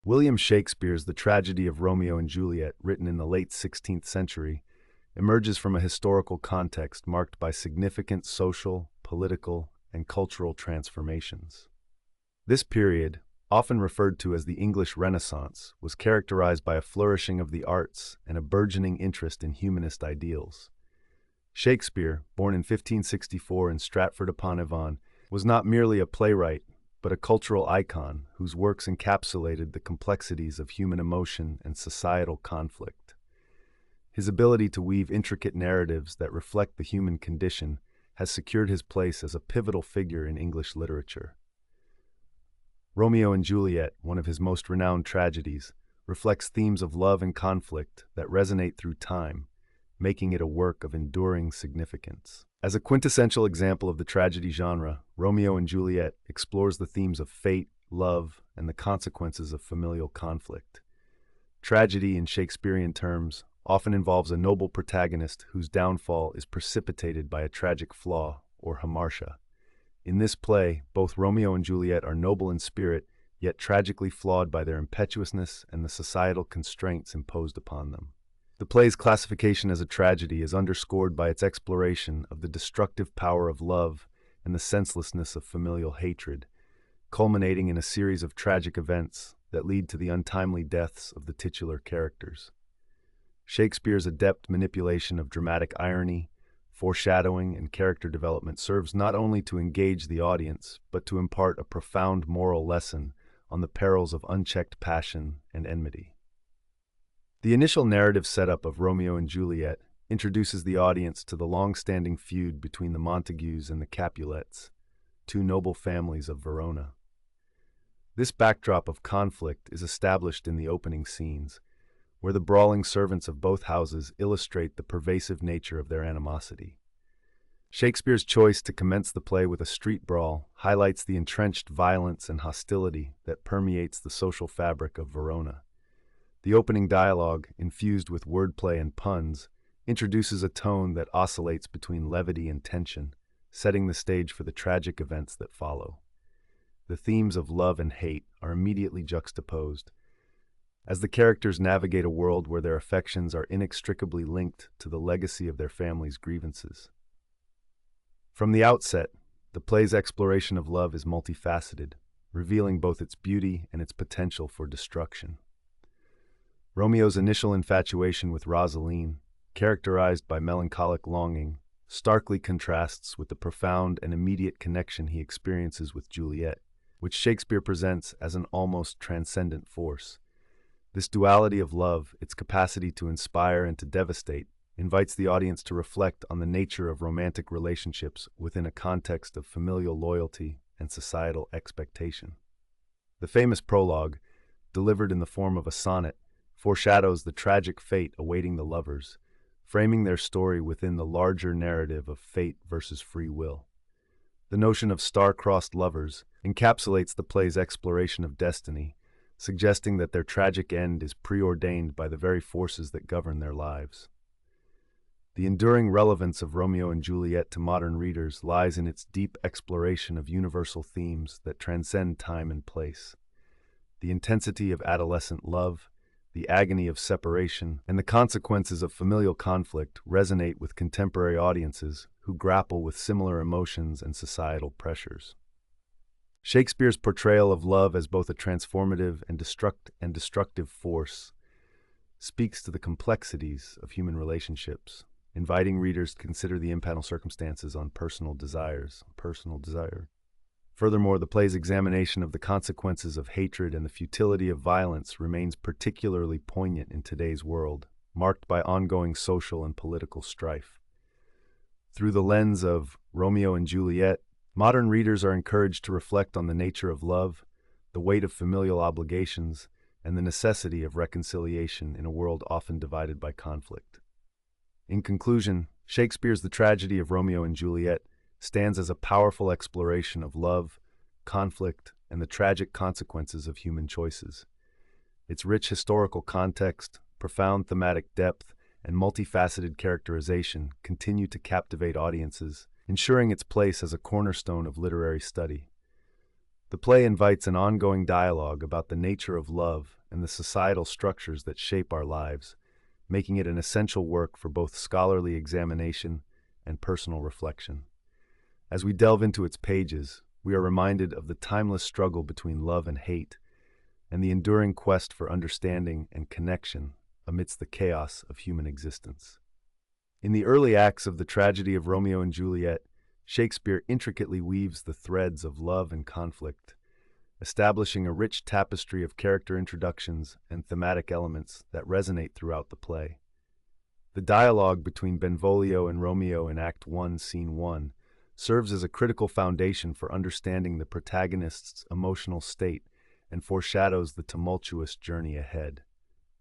William Shakespeare's The Tragedy of Romeo and Juliet, written in the late 16th century, emerges from a historical context marked by significant social, political, and cultural transformations. This period, often referred to as the English Renaissance, was characterized by a flourishing of the arts and a burgeoning interest in humanist ideals. Shakespeare, born in 1564 in Stratford-upon-Avon, was not merely a playwright, but a cultural icon whose works encapsulated the complexities of human emotion and societal conflict. His ability to weave intricate narratives that reflect the human condition has secured his place as a pivotal figure in English literature. Romeo and Juliet, one of his most renowned tragedies, reflects themes of love and conflict that resonate through time, making it a work of enduring significance. As a quintessential example of the tragedy genre, Romeo and Juliet explores the themes of fate, love, and the consequences of familial conflict. Tragedy, in Shakespearean terms, often involves a noble protagonist whose downfall is precipitated by a tragic flaw, or hamartia. In this play, both Romeo and Juliet are noble in spirit, yet tragically flawed by their impetuousness and the societal constraints imposed upon them. The play's classification as a tragedy is underscored by its exploration of the destructive power of love and the senselessness of familial hatred, culminating in a series of tragic events that lead to the untimely deaths of the titular characters. Shakespeare's adept manipulation of dramatic irony, foreshadowing, and character development serves not only to engage the audience, but to impart a profound moral lesson on the perils of unchecked passion and enmity. The initial narrative setup of Romeo and Juliet introduces the audience to the long-standing feud between the Montagues and the Capulets, two noble families of Verona. This backdrop of conflict is established in the opening scenes, where the brawling servants of both houses illustrate the pervasive nature of their animosity. Shakespeare's choice to commence the play with a street brawl highlights the entrenched violence and hostility that permeates the social fabric of Verona. The opening dialogue, infused with wordplay and puns, introduces a tone that oscillates between levity and tension, setting the stage for the tragic events that follow. The themes of love and hate are immediately juxtaposed, as the characters navigate a world where their affections are inextricably linked to the legacy of their family's grievances. From the outset, the play's exploration of love is multifaceted, revealing both its beauty and its potential for destruction. Romeo's initial infatuation with Rosaline, characterized by melancholic longing, starkly contrasts with the profound and immediate connection he experiences with Juliet, which Shakespeare presents as an almost transcendent force. This duality of love, its capacity to inspire and to devastate, invites the audience to reflect on the nature of romantic relationships within a context of familial loyalty and societal expectation. The famous prologue, delivered in the form of a sonnet, foreshadows the tragic fate awaiting the lovers, framing their story within the larger narrative of fate versus free will. The notion of star-crossed lovers encapsulates the play's exploration of destiny, suggesting that their tragic end is preordained by the very forces that govern their lives. The enduring relevance of Romeo and Juliet to modern readers lies in its deep exploration of universal themes that transcend time and place. The intensity of adolescent love, the agony of separation, and the consequences of familial conflict resonate with contemporary audiences who grapple with similar emotions and societal pressures. Shakespeare's portrayal of love as both a transformative and destructive force speaks to the complexities of human relationships, inviting readers to consider the impact of circumstances on personal desire. Furthermore, the play's examination of the consequences of hatred and the futility of violence remains particularly poignant in today's world, marked by ongoing social and political strife. Through the lens of Romeo and Juliet, modern readers are encouraged to reflect on the nature of love, the weight of familial obligations, and the necessity of reconciliation in a world often divided by conflict. In conclusion, Shakespeare's The Tragedy of Romeo and Juliet stands as a powerful exploration of love, conflict, and the tragic consequences of human choices. Its rich historical context, profound thematic depth, and multifaceted characterization continue to captivate audiences, ensuring its place as a cornerstone of literary study. The play invites an ongoing dialogue about the nature of love and the societal structures that shape our lives, making it an essential work for both scholarly examination and personal reflection. As we delve into its pages, we are reminded of the timeless struggle between love and hate, and the enduring quest for understanding and connection amidst the chaos of human existence. In the early acts of the tragedy of Romeo and Juliet, Shakespeare intricately weaves the threads of love and conflict, establishing a rich tapestry of character introductions and thematic elements that resonate throughout the play. The dialogue between Benvolio and Romeo in Act 1, Scene 1 serves as a critical foundation for understanding the protagonist's emotional state and foreshadows the tumultuous journey ahead.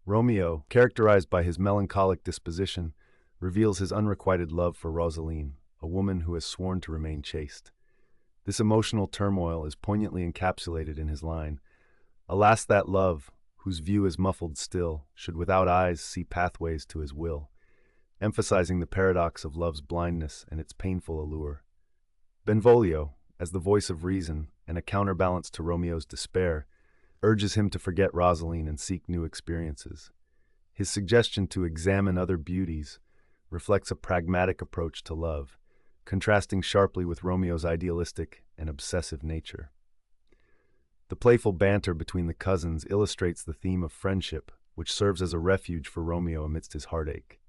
Romeo, characterized by his melancholic disposition, reveals his unrequited love for Rosaline, a woman who has sworn to remain chaste. This emotional turmoil is poignantly encapsulated in his line, "Alas, that love, whose view is muffled still, should without eyes see pathways to his will," emphasizing the paradox of love's blindness and its painful allure. Benvolio, as the voice of reason and a counterbalance to Romeo's despair, urges him to forget Rosaline and seek new experiences. His suggestion to examine other beauties reflects a pragmatic approach to love, contrasting sharply with Romeo's idealistic and obsessive nature. The playful banter between the cousins illustrates the theme of friendship, which serves as a refuge for Romeo amidst his heartache.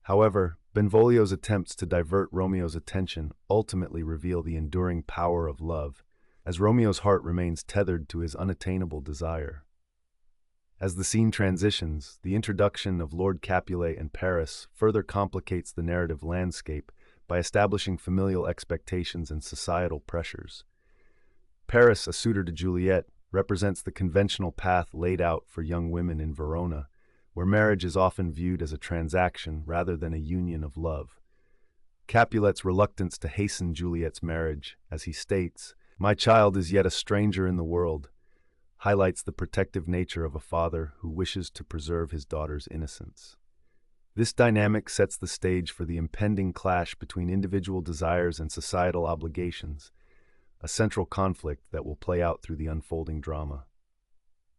However, Benvolio's attempts to divert Romeo's attention ultimately reveal the enduring power of love, as Romeo's heart remains tethered to his unattainable desire. As the scene transitions, the introduction of Lord Capulet and Paris further complicates the narrative landscape by establishing familial expectations and societal pressures. Paris, a suitor to Juliet, represents the conventional path laid out for young women in Verona, where marriage is often viewed as a transaction rather than a union of love. Capulet's reluctance to hasten Juliet's marriage, as he states, "My child is yet a stranger in the world," highlights the protective nature of a father who wishes to preserve his daughter's innocence. This dynamic sets the stage for the impending clash between individual desires and societal obligations, a central conflict that will play out through the unfolding drama.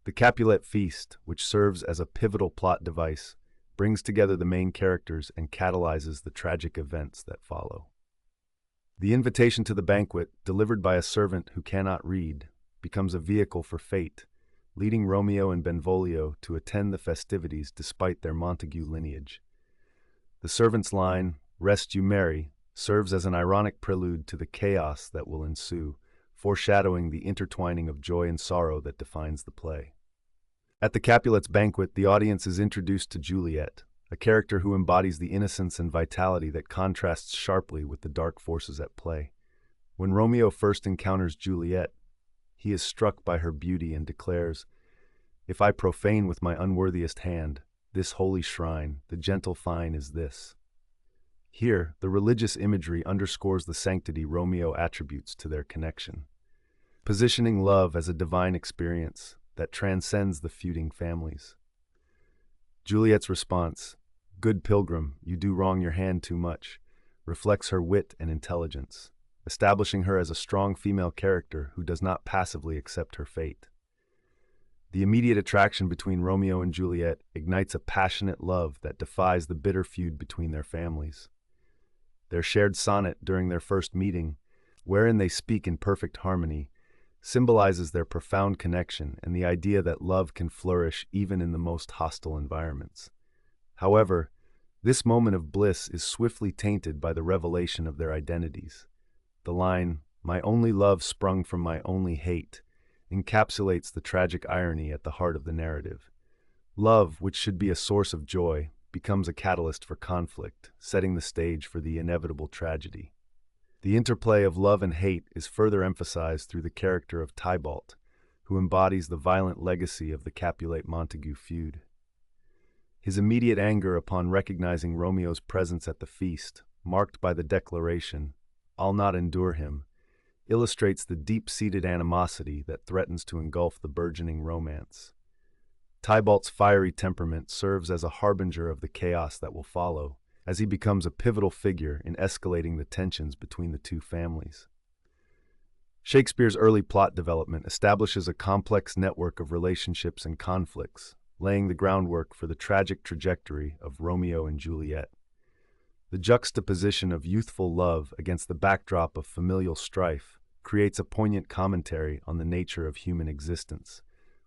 The Capulet feast, which serves as a pivotal plot device, brings together the main characters and catalyzes the tragic events that follow. The invitation to the banquet, delivered by a servant who cannot read, becomes a vehicle for fate, leading Romeo and Benvolio to attend the festivities despite their Montague lineage. The servant's line, "Rest you merry," serves as an ironic prelude to the chaos that will ensue, foreshadowing the intertwining of joy and sorrow that defines the play. At the Capulet's banquet, the audience is introduced to Juliet, a character who embodies the innocence and vitality that contrasts sharply with the dark forces at play. When Romeo first encounters Juliet, he is struck by her beauty and declares, "If I profane with my unworthiest hand this holy shrine, the gentle fine is this." Here, the religious imagery underscores the sanctity Romeo attributes to their connection, positioning love as a divine experience that transcends the feuding families. Juliet's response, "Good pilgrim, you do wrong your hand too much," reflects her wit and intelligence, establishing her as a strong female character who does not passively accept her fate. The immediate attraction between Romeo and Juliet ignites a passionate love that defies the bitter feud between their families. Their shared sonnet during their first meeting, wherein they speak in perfect harmony, symbolizes their profound connection and the idea that love can flourish even in the most hostile environments. However, this moment of bliss is swiftly tainted by the revelation of their identities. The line, "My only love sprung from my only hate," encapsulates the tragic irony at the heart of the narrative. Love, which should be a source of joy, becomes a catalyst for conflict, setting the stage for the inevitable tragedy. The interplay of love and hate is further emphasized through the character of Tybalt, who embodies the violent legacy of the Capulet-Montague feud. His immediate anger upon recognizing Romeo's presence at the feast, marked by the declaration, "I'll not endure him," illustrates the deep-seated animosity that threatens to engulf the burgeoning romance. Tybalt's fiery temperament serves as a harbinger of the chaos that will follow, as he becomes a pivotal figure in escalating the tensions between the two families. Shakespeare's early plot development establishes a complex network of relationships and conflicts, laying the groundwork for the tragic trajectory of Romeo and Juliet. The juxtaposition of youthful love against the backdrop of familial strife creates a poignant commentary on the nature of human existence,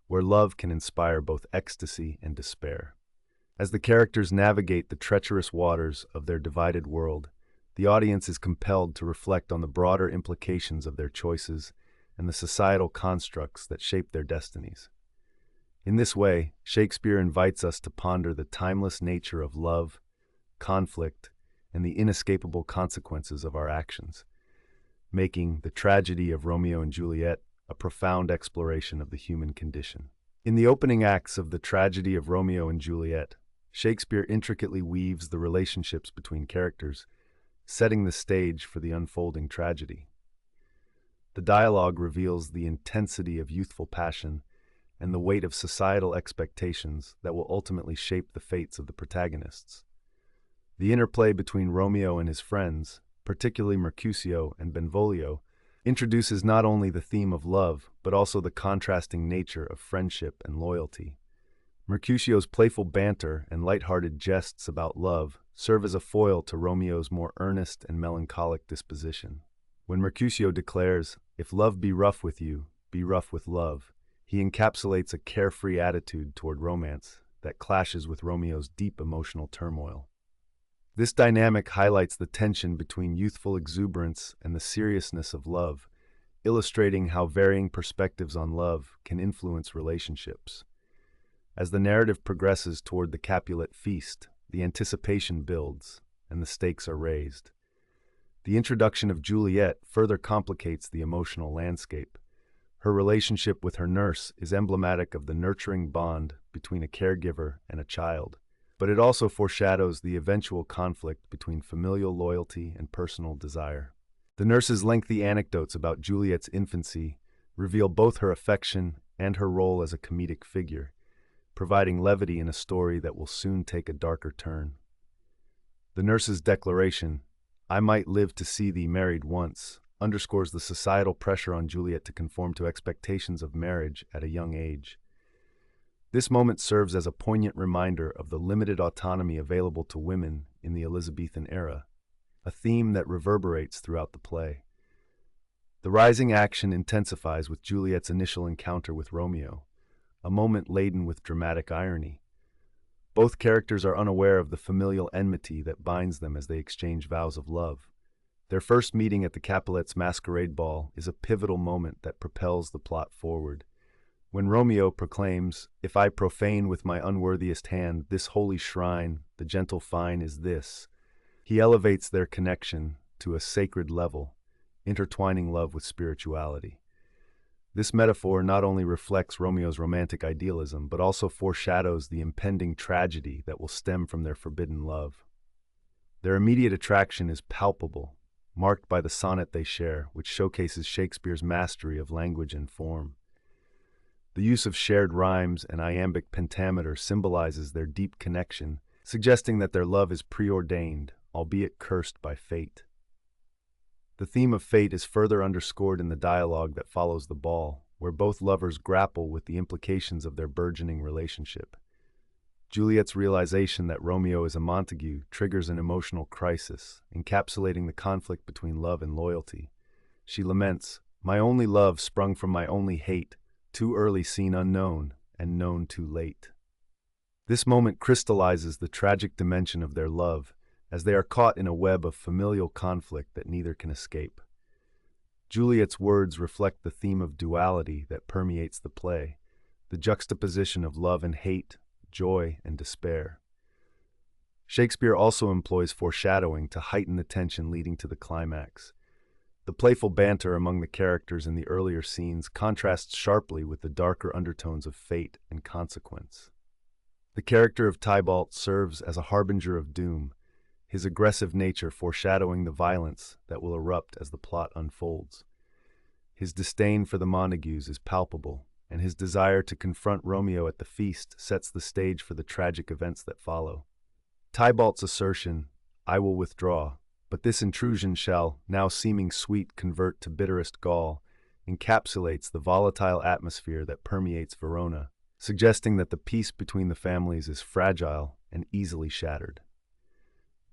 where love can inspire both ecstasy and despair. As the characters navigate the treacherous waters of their divided world, the audience is compelled to reflect on the broader implications of their choices and the societal constructs that shape their destinies. In this way, Shakespeare invites us to ponder the timeless nature of love, conflict, and the inescapable consequences of our actions, making the tragedy of Romeo and Juliet a profound exploration of the human condition. In the opening acts of the tragedy of Romeo and Juliet, Shakespeare intricately weaves the relationships between characters, setting the stage for the unfolding tragedy. The dialogue reveals the intensity of youthful passion and the weight of societal expectations that will ultimately shape the fates of the protagonists. The interplay between Romeo and his friends, particularly Mercutio and Benvolio, introduces not only the theme of love, but also the contrasting nature of friendship and loyalty. Mercutio's playful banter and light-hearted jests about love serve as a foil to Romeo's more earnest and melancholic disposition. When Mercutio declares, "If love be rough with you, be rough with love," he encapsulates a carefree attitude toward romance that clashes with Romeo's deep emotional turmoil. This dynamic highlights the tension between youthful exuberance and the seriousness of love, illustrating how varying perspectives on love can influence relationships. As the narrative progresses toward the Capulet feast, the anticipation builds and the stakes are raised. The introduction of Juliet further complicates the emotional landscape. Her relationship with her nurse is emblematic of the nurturing bond between a caregiver and a child, but it also foreshadows the eventual conflict between familial loyalty and personal desire. The nurse's lengthy anecdotes about Juliet's infancy reveal both her affection and her role as a comedic figure, providing levity in a story that will soon take a darker turn. The nurse's declaration, "I might live to see thee married once," underscores the societal pressure on Juliet to conform to expectations of marriage at a young age. This moment serves as a poignant reminder of the limited autonomy available to women in the Elizabethan era, a theme that reverberates throughout the play. The rising action intensifies with Juliet's initial encounter with Romeo, a moment laden with dramatic irony. Both characters are unaware of the familial enmity that binds them as they exchange vows of love. Their first meeting at the Capulets' masquerade ball is a pivotal moment that propels the plot forward. When Romeo proclaims, "If I profane with my unworthiest hand this holy shrine, the gentle fine is this," he elevates their connection to a sacred level, intertwining love with spirituality. This metaphor not only reflects Romeo's romantic idealism, but also foreshadows the impending tragedy that will stem from their forbidden love. Their immediate attraction is palpable, marked by the sonnet they share, which showcases Shakespeare's mastery of language and form. The use of shared rhymes and iambic pentameter symbolizes their deep connection, suggesting that their love is preordained, albeit cursed by fate. The theme of fate is further underscored in the dialogue that follows the ball, where both lovers grapple with the implications of their burgeoning relationship. Juliet's realization that Romeo is a Montague triggers an emotional crisis, encapsulating the conflict between love and loyalty. She laments, "My only love sprung from my only hate, too early seen unknown, and known too late." This moment crystallizes the tragic dimension of their love, as they are caught in a web of familial conflict that neither can escape. Juliet's words reflect the theme of duality that permeates the play, the juxtaposition of love and hate, joy and despair. Shakespeare also employs foreshadowing to heighten the tension leading to the climax. The playful banter among the characters in the earlier scenes contrasts sharply with the darker undertones of fate and consequence. The character of Tybalt serves as a harbinger of doom, his aggressive nature foreshadowing the violence that will erupt as the plot unfolds. His disdain for the Montagues is palpable, and his desire to confront Romeo at the feast sets the stage for the tragic events that follow. Tybalt's assertion, "I will withdraw, but this intrusion shall, now seeming sweet, convert to bitterest gall," encapsulates the volatile atmosphere that permeates Verona, suggesting that the peace between the families is fragile and easily shattered.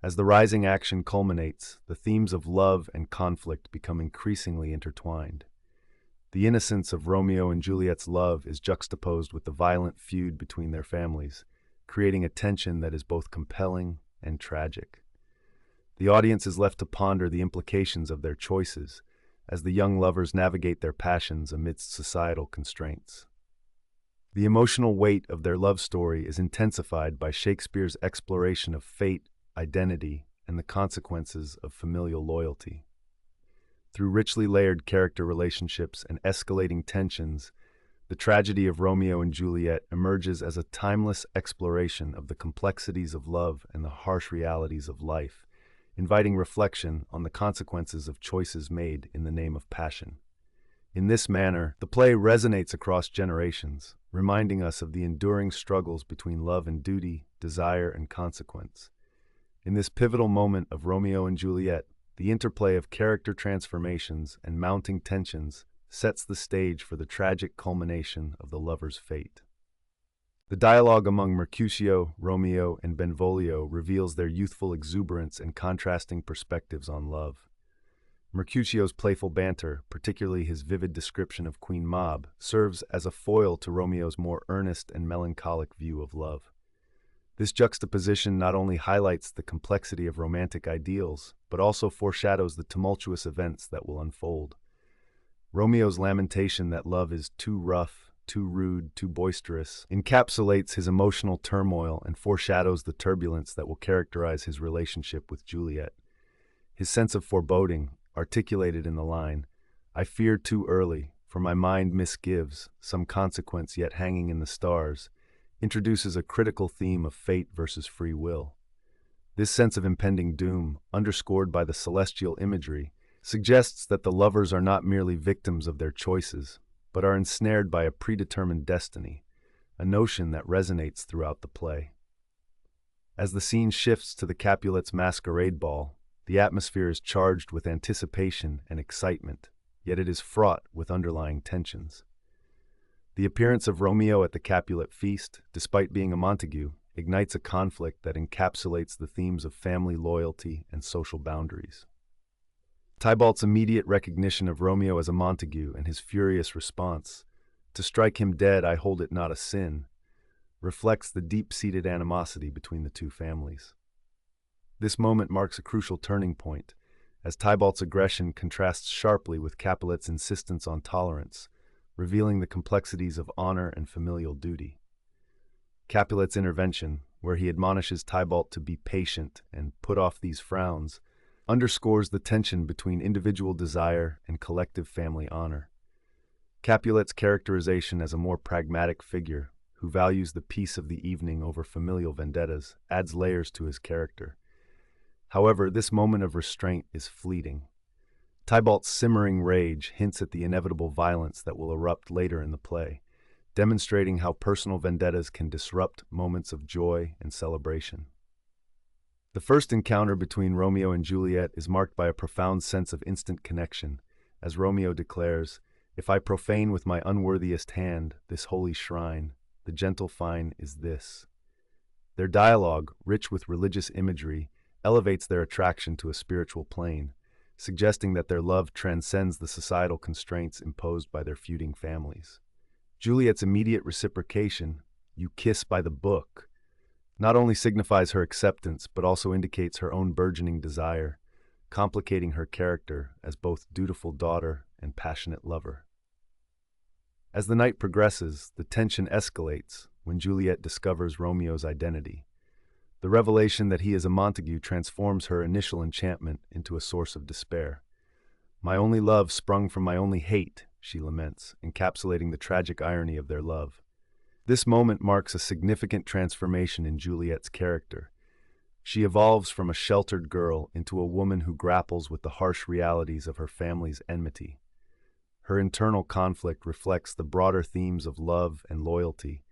As the rising action culminates, the themes of love and conflict become increasingly intertwined. The innocence of Romeo and Juliet's love is juxtaposed with the violent feud between their families, creating a tension that is both compelling and tragic. The audience is left to ponder the implications of their choices as the young lovers navigate their passions amidst societal constraints. The emotional weight of their love story is intensified by Shakespeare's exploration of fate, identity, and the consequences of familial loyalty. Through richly layered character relationships and escalating tensions, the tragedy of Romeo and Juliet emerges as a timeless exploration of the complexities of love and the harsh realities of life, inviting reflection on the consequences of choices made in the name of passion. In this manner, the play resonates across generations, reminding us of the enduring struggles between love and duty, desire and consequence. In this pivotal moment of Romeo and Juliet, the interplay of character transformations and mounting tensions sets the stage for the tragic culmination of the lovers' fate. The dialogue among Mercutio, Romeo, and Benvolio reveals their youthful exuberance and contrasting perspectives on love. Mercutio's playful banter, particularly his vivid description of Queen Mab, serves as a foil to Romeo's more earnest and melancholic view of love. This juxtaposition not only highlights the complexity of romantic ideals, but also foreshadows the tumultuous events that will unfold. Romeo's lamentation that love is too rough, too rude, too boisterous encapsulates his emotional turmoil and foreshadows the turbulence that will characterize his relationship with Juliet. His sense of foreboding, articulated in the line, "I fear too early, for my mind misgives, some consequence yet hanging in the stars," introduces a critical theme of fate versus free will. This sense of impending doom, underscored by the celestial imagery, suggests that the lovers are not merely victims of their choices, but are ensnared by a predetermined destiny, a notion that resonates throughout the play. As the scene shifts to the Capulets' masquerade ball, the atmosphere is charged with anticipation and excitement, yet it is fraught with underlying tensions. The appearance of Romeo at the Capulet feast, despite being a Montague, ignites a conflict that encapsulates the themes of family loyalty and social boundaries. Tybalt's immediate recognition of Romeo as a Montague and his furious response, "To strike him dead, I hold it not a sin," reflects the deep-seated animosity between the two families. This moment marks a crucial turning point, as Tybalt's aggression contrasts sharply with Capulet's insistence on tolerance, revealing the complexities of honor and familial duty. Capulet's intervention, where he admonishes Tybalt to be patient and put off these frowns, underscores the tension between individual desire and collective family honor. Capulet's characterization as a more pragmatic figure, who values the peace of the evening over familial vendettas, adds layers to his character. However, this moment of restraint is fleeting. Tybalt's simmering rage hints at the inevitable violence that will erupt later in the play, demonstrating how personal vendettas can disrupt moments of joy and celebration. The first encounter between Romeo and Juliet is marked by a profound sense of instant connection, as Romeo declares, "If I profane with my unworthiest hand this holy shrine, the gentle fine is this." Their dialogue, rich with religious imagery, elevates their attraction to a spiritual plane, suggesting that their love transcends the societal constraints imposed by their feuding families. Juliet's immediate reciprocation, "You kiss by the book," not only signifies her acceptance but also indicates her own burgeoning desire, complicating her character as both dutiful daughter and passionate lover. As the night progresses, the tension escalates when Juliet discovers Romeo's identity. The revelation that he is a Montague transforms her initial enchantment into a source of despair. "My only love sprung from my only hate," she laments, encapsulating the tragic irony of their love. This moment marks a significant transformation in Juliet's character. She evolves from a sheltered girl into a woman who grapples with the harsh realities of her family's enmity. Her internal conflict reflects the broader themes of love and loyalty,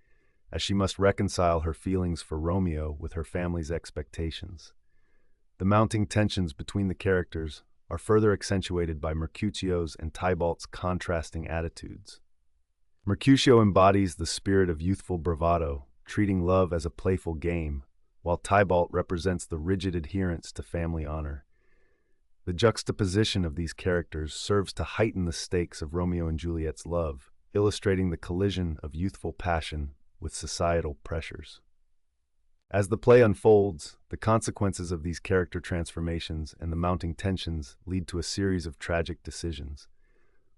as she must reconcile her feelings for Romeo with her family's expectations. The mounting tensions between the characters, are further accentuated by Mercutio's and Tybalt's contrasting attitudes. Mercutio embodies the spirit of youthful bravado, treating love as a playful game, while Tybalt represents the rigid adherence to family honor. The juxtaposition of these characters serves to heighten the stakes of Romeo and Juliet's love, illustrating the collision of youthful passion with societal pressures. As the play unfolds, the consequences of these character transformations and the mounting tensions lead to a series of tragic decisions.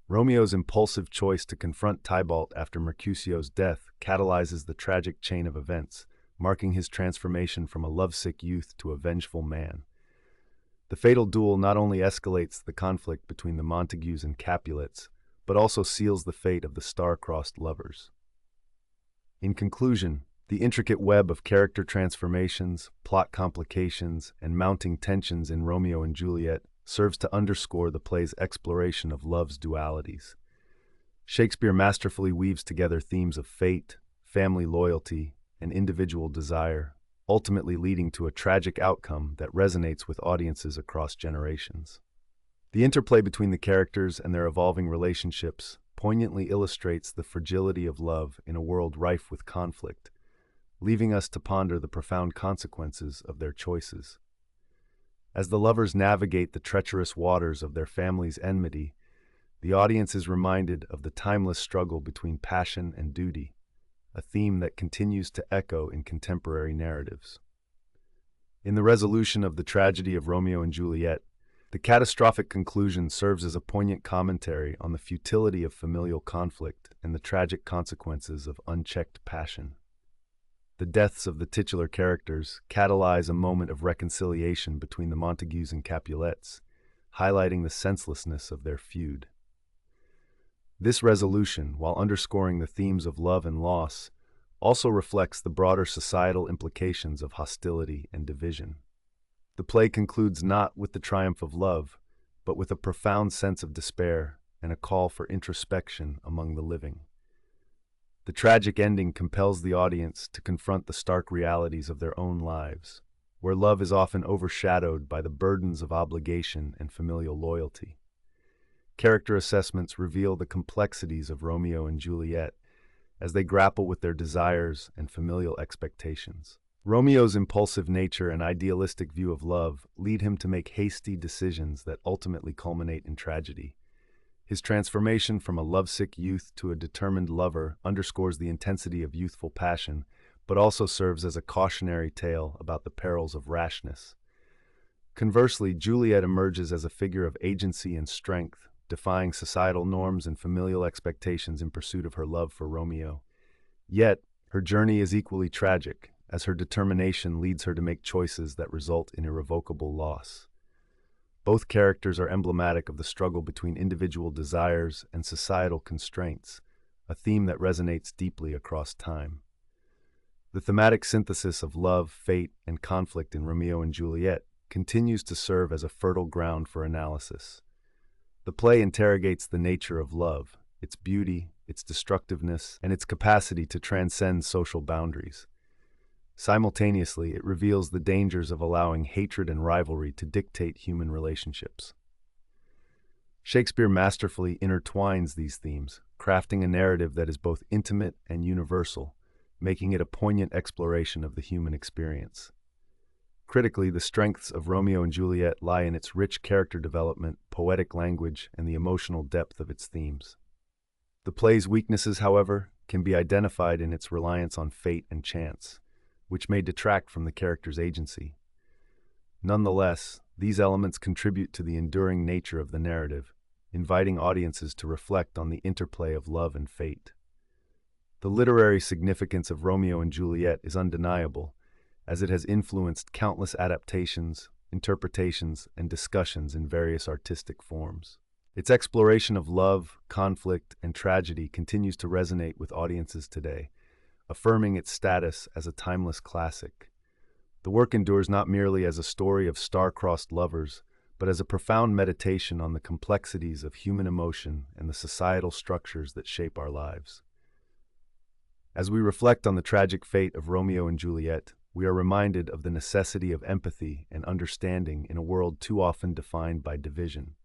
Romeo's impulsive choice to confront Tybalt after Mercutio's death catalyzes the tragic chain of events, marking his transformation from a lovesick youth to a vengeful man. The fatal duel not only escalates the conflict between the Montagues and Capulets, but also seals the fate of the star-crossed lovers. In conclusion, the intricate web of character transformations, plot complications, and mounting tensions in Romeo and Juliet serves to underscore the play's exploration of love's dualities. Shakespeare masterfully weaves together themes of fate, family loyalty, and individual desire, ultimately leading to a tragic outcome that resonates with audiences across generations. The interplay between the characters and their evolving relationships poignantly illustrates the fragility of love in a world rife with conflict, leaving us to ponder the profound consequences of their choices. As the lovers navigate the treacherous waters of their family's enmity, the audience is reminded of the timeless struggle between passion and duty, a theme that continues to echo in contemporary narratives. In the resolution of the tragedy of Romeo and Juliet, the catastrophic conclusion serves as a poignant commentary on the futility of familial conflict and the tragic consequences of unchecked passion. The deaths of the titular characters catalyze a moment of reconciliation between the Montagues and Capulets, highlighting the senselessness of their feud. This resolution, while underscoring the themes of love and loss, also reflects the broader societal implications of hostility and division. The play concludes not with the triumph of love, but with a profound sense of despair and a call for introspection among the living. The tragic ending compels the audience to confront the stark realities of their own lives, where love is often overshadowed by the burdens of obligation and familial loyalty. Character assessments reveal the complexities of Romeo and Juliet as they grapple with their desires and familial expectations. Romeo's impulsive nature and idealistic view of love lead him to make hasty decisions that ultimately culminate in tragedy. His transformation from a lovesick youth to a determined lover underscores the intensity of youthful passion, but also serves as a cautionary tale about the perils of rashness. Conversely, Juliet emerges as a figure of agency and strength, defying societal norms and familial expectations in pursuit of her love for Romeo. Yet, her journey is equally tragic, as her determination leads her to make choices that result in irrevocable loss. Both characters are emblematic of the struggle between individual desires and societal constraints, a theme that resonates deeply across time. The thematic synthesis of love, fate, and conflict in Romeo and Juliet continues to serve as a fertile ground for analysis. The play interrogates the nature of love, its beauty, its destructiveness, and its capacity to transcend social boundaries. Simultaneously, it reveals the dangers of allowing hatred and rivalry to dictate human relationships. Shakespeare masterfully intertwines these themes, crafting a narrative that is both intimate and universal, making it a poignant exploration of the human experience. Critically, the strengths of Romeo and Juliet lie in its rich character development, poetic language, and the emotional depth of its themes. The play's weaknesses, however, can be identified in its reliance on fate and chance, which may detract from the character's agency. Nonetheless, these elements contribute to the enduring nature of the narrative, inviting audiences to reflect on the interplay of love and fate. The literary significance of Romeo and Juliet is undeniable, as it has influenced countless adaptations, interpretations, and discussions in various artistic forms. Its exploration of love, conflict, and tragedy continues to resonate with audiences today, affirming its status as a timeless classic. The work endures not merely as a story of star-crossed lovers, but as a profound meditation on the complexities of human emotion and the societal structures that shape our lives. As we reflect on the tragic fate of Romeo and Juliet, we are reminded of the necessity of empathy and understanding in a world too often defined by division.